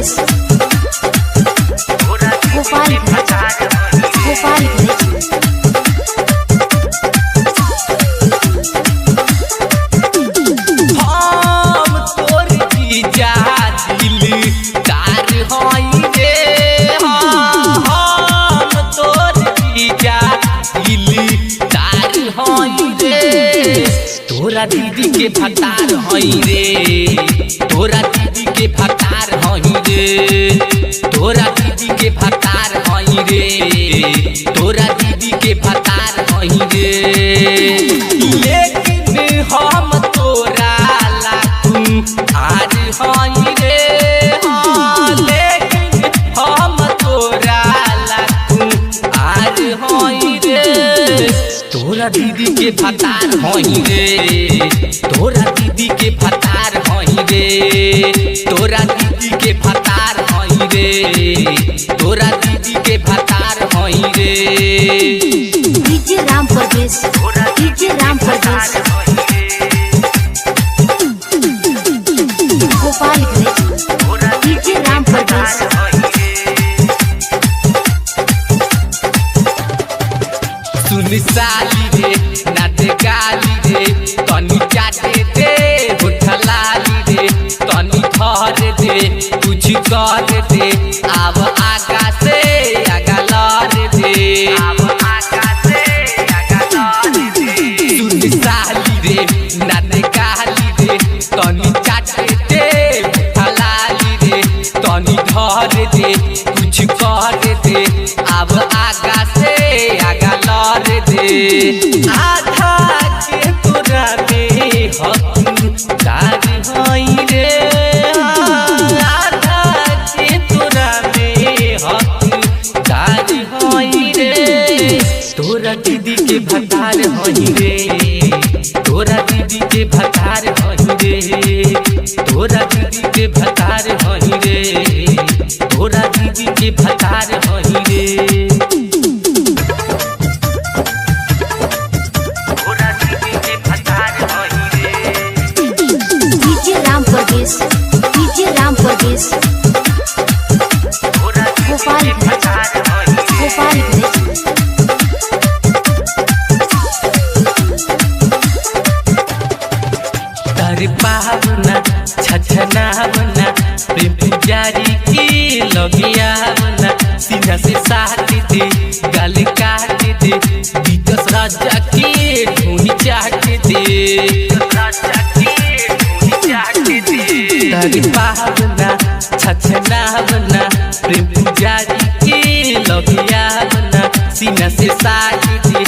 प्रदेश हम तोर जीजा दिलदार हई रे। हम तोर जीजा दिलदार हई रे। तोरा दीदी के भतार हई रे। तोरा दीदी के भतार हई रे। तोरा दीदी के भतार हई रे। तोरा दीदी के भतार हई रे। लेकिन हम तोरा लाखू आर हई रे। लेकिन हम तोरा लाखू आर हई रे। तोरा दीदी के भतार हई रे। तोरा दीदी के भतार हई रे। तोरा दीदी के भतार हई रे। तोरा दीदी के भतार हई रे। डीजे राम प्रदेश डीजे राम प्रदेश गोपालगंज डीजे राम प्रदेश सुन साली रे नाच गाली रे। तनी चाटे दे होठ लाली रे। तनी धर दे कुछ कर दे। आब आगा से आगा लड़ दे। आब आगा से आगा लड़ दे। सुन साली रे नाच गाली रे। तनी चाटे दे होठ लाली रे। तनी धर दे कुछ कर दे। आब आगा से आगा लड़ दे। आधा के तोरा में हकदार हई रे। आधा के तोरा में हकदार हई रे। तोरा दीदी के भतार हई रे। तोरा दीदी के भतार हई रे। तोरा दीदी के भतार हई रे। तोरा दीदी के भतार हई रे। डीजे राम प्रदेश डीजे राम प्रदेश गोपालगंज तर पावना छछनावना प्रेम पुजारी की लगियावना। सीना से साट दे गाल काट दे। विकास राजा के ढूंढ चाट दे। तर पावना छछनावना प्रेम पुजारी की लगियावना। सीना से साट दे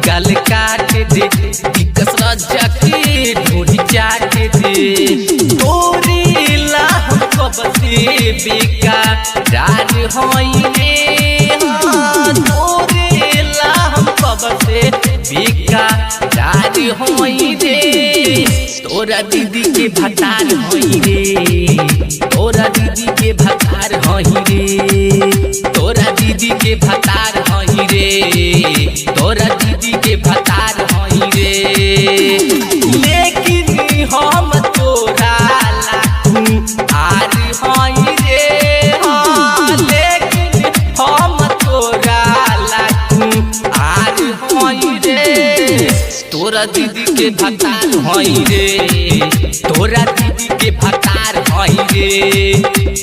गाल काट दे। विकास राजा के ढूंढ चाट दे। तोरे ला हम कब से बेकार हई रे। तोरे ला हम कब से बेकार हई रे। तोरा दीदी के भतार हई रे। तोरा दीदी के भतार हई रे। तोरा दीदी के भतार हई रे। तोरा दीदी के भतार हई रे। लेकिन हम तोरा लाखू आर हई रे। लेकिन हम तोरा लाखू आर हई रे। तोरा दीदी के भतार हई रे। तोरा दीदी के भतार हई रे।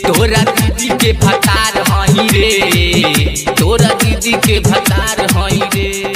तोरा दीदी के भतार हई रे। तोरा दीदी के भतार हई रे।